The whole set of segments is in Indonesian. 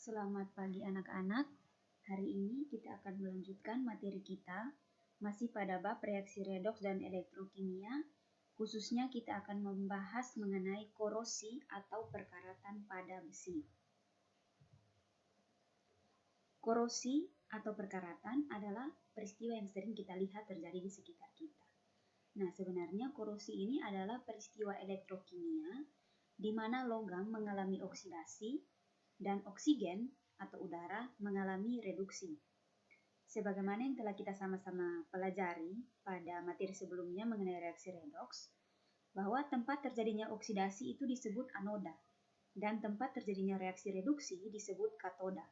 Selamat pagi anak-anak. Hari ini kita akan melanjutkan materi kita masih pada bab reaksi redoks dan elektrokimia. Khususnya kita akan membahas mengenai korosi atau perkaratan pada besi. Korosi atau perkaratan adalah peristiwa yang sering kita lihat terjadi di sekitar kita. Nah, sebenarnya korosi ini adalah peristiwa elektrokimia di mana logam mengalami oksidasi dan oksigen atau udara mengalami reduksi. Sebagaimana yang telah kita sama-sama pelajari pada materi sebelumnya mengenai reaksi redoks, bahwa tempat terjadinya oksidasi itu disebut anoda, dan tempat terjadinya reaksi reduksi disebut katoda.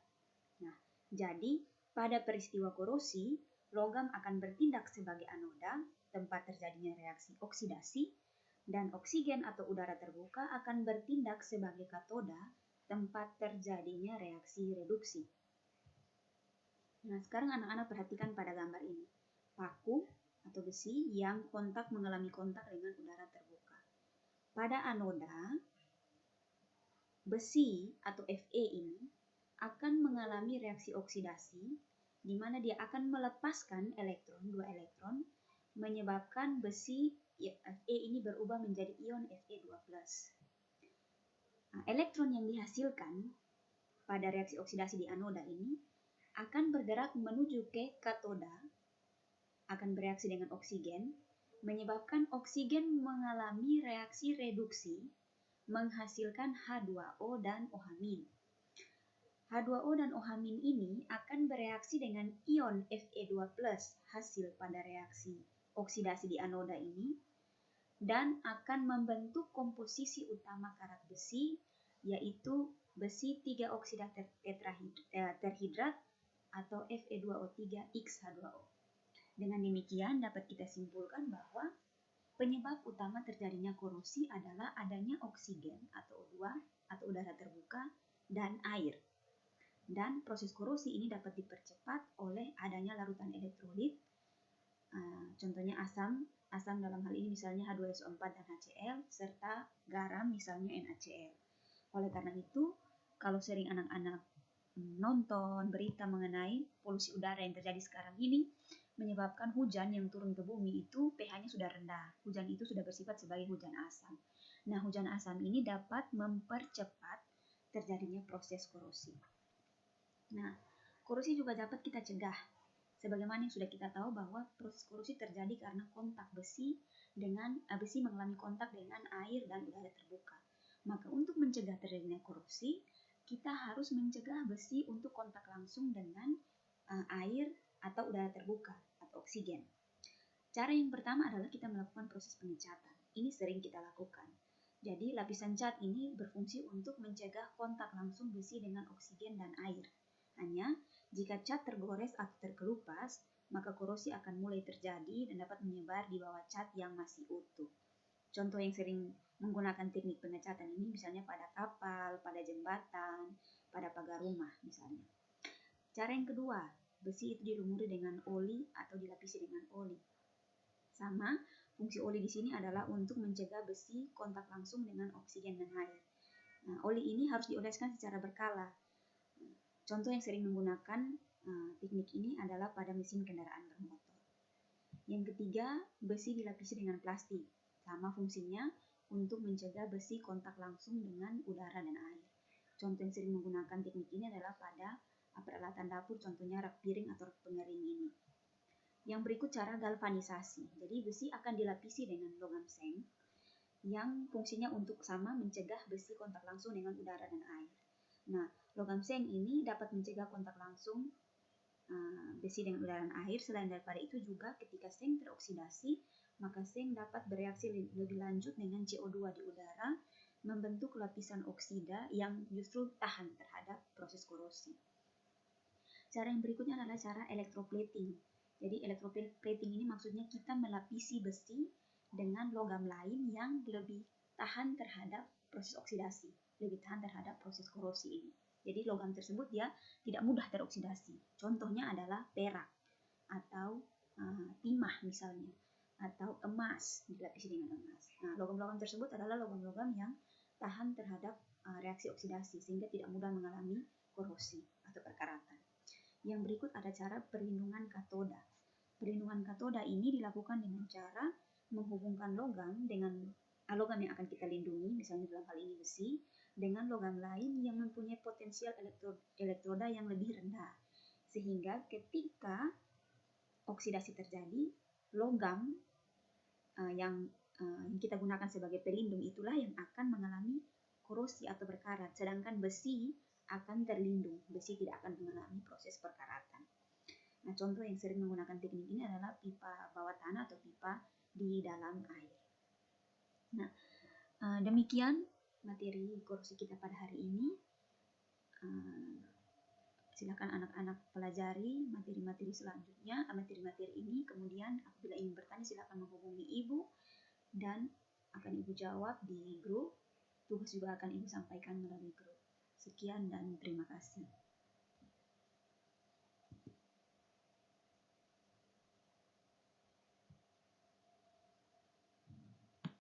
Nah, jadi pada peristiwa korosi, logam akan bertindak sebagai anoda, tempat terjadinya reaksi oksidasi, dan oksigen atau udara terbuka akan bertindak sebagai katoda, tempat terjadinya reaksi reduksi. Nah, sekarang anak-anak perhatikan pada gambar ini. Paku atau besi yang mengalami kontak dengan udara terbuka. Pada anoda, besi atau Fe ini akan mengalami reaksi oksidasi, di mana dia akan melepaskan dua elektron, menyebabkan besi Fe ini berubah menjadi ion Fe2+. Nah, elektron yang dihasilkan pada reaksi oksidasi di anoda ini akan bergerak menuju ke katoda, akan bereaksi dengan oksigen, menyebabkan oksigen mengalami reaksi reduksi, menghasilkan H2O dan OH-. H2O dan OH- ini akan bereaksi dengan ion Fe2+ hasil pada reaksi oksidasi di anoda ini, dan akan membentuk komposisi utama karat besi, yaitu besi 3 oksida terhidrat atau Fe2O3X H2O. Dengan demikian dapat kita simpulkan bahwa penyebab utama terjadinya korosi adalah adanya oksigen atau O2 atau udara terbuka dan air. Dan proses korosi ini dapat dipercepat oleh adanya larutan elektrolit, contohnya asam dalam hal ini misalnya H2SO4 dan HCl, serta garam misalnya NaCl. Oleh karena itu, kalau sering anak-anak nonton berita mengenai polusi udara yang terjadi sekarang ini, menyebabkan hujan yang turun ke bumi itu pH-nya sudah rendah. Hujan itu sudah bersifat sebagai hujan asam. Nah, hujan asam ini dapat mempercepat terjadinya proses korosi. Nah, korosi juga dapat kita cegah. Sebagaimana yang sudah kita tahu bahwa proses korosi terjadi karena kontak besi mengalami kontak dengan air dan udara terbuka. Maka untuk mencegah terjadinya korosi, kita harus mencegah besi untuk kontak langsung dengan air atau udara terbuka atau oksigen. Cara yang pertama adalah kita melakukan proses pengecatan. Ini sering kita lakukan. Jadi lapisan cat ini berfungsi untuk mencegah kontak langsung besi dengan oksigen dan air. Hanya jika cat tergores atau terkelupas, maka korosi akan mulai terjadi dan dapat menyebar di bawah cat yang masih utuh. Contoh yang sering menggunakan teknik pengecatan ini misalnya pada kapal, pada jembatan, pada pagar rumah misalnya. Cara yang kedua, besi itu dilumuri dengan oli atau dilapisi dengan oli. Sama, fungsi oli di sini adalah untuk mencegah besi kontak langsung dengan oksigen dan air. Nah, oli ini harus dioleskan secara berkala. Contoh yang sering menggunakan teknik ini adalah pada mesin kendaraan bermotor. Yang ketiga, besi dilapisi dengan plastik. Sama fungsinya untuk mencegah besi kontak langsung dengan udara dan air. Contoh yang sering menggunakan teknik ini adalah pada peralatan dapur, contohnya rak piring atau rak pengering ini. Yang berikut cara galvanisasi. Jadi besi akan dilapisi dengan logam seng yang fungsinya untuk sama mencegah besi kontak langsung dengan udara dan air. Nah, logam seng ini dapat mencegah kontak langsung besi dengan udara dan air. Selain daripada itu juga ketika seng teroksidasi, maka seng dapat bereaksi lebih lanjut dengan CO2 di udara, membentuk lapisan oksida yang justru tahan terhadap proses korosi. Cara yang berikutnya adalah cara electroplating. Jadi electroplating ini maksudnya kita melapisi besi dengan logam lain yang lebih tahan terhadap proses oksidasi, lebih tahan terhadap proses korosi ini. Jadi logam tersebut dia tidak mudah teroksidasi. Contohnya adalah perak atau timah misalnya, atau emas, dilapisi dengan emas. Nah, logam-logam tersebut adalah logam-logam yang tahan terhadap reaksi oksidasi sehingga tidak mudah mengalami korosi atau perkaratan. Yang berikut ada cara perlindungan katoda. Perlindungan katoda ini dilakukan dengan cara menghubungkan logam dengan logam yang akan kita lindungi, misalnya dalam hal ini besi, dengan logam lain yang mempunyai potensial elektroda yang lebih rendah. Sehingga ketika oksidasi terjadi, logam yang kita gunakan sebagai pelindung itulah yang akan mengalami korosi atau berkarat, sedangkan besi akan terlindung, besi tidak akan mengalami proses perkaratan. Nah, contoh yang sering menggunakan teknik ini adalah pipa bawah tanah atau pipa di dalam air. Nah, demikian materi korosi kita pada hari ini. Silakan anak-anak pelajari materi-materi selanjutnya, materi-materi ini. Kemudian apabila ingin bertanya silakan menghubungi Ibu dan akan Ibu jawab di grup. Tugas juga akan Ibu sampaikan melalui grup. Sekian dan terima kasih.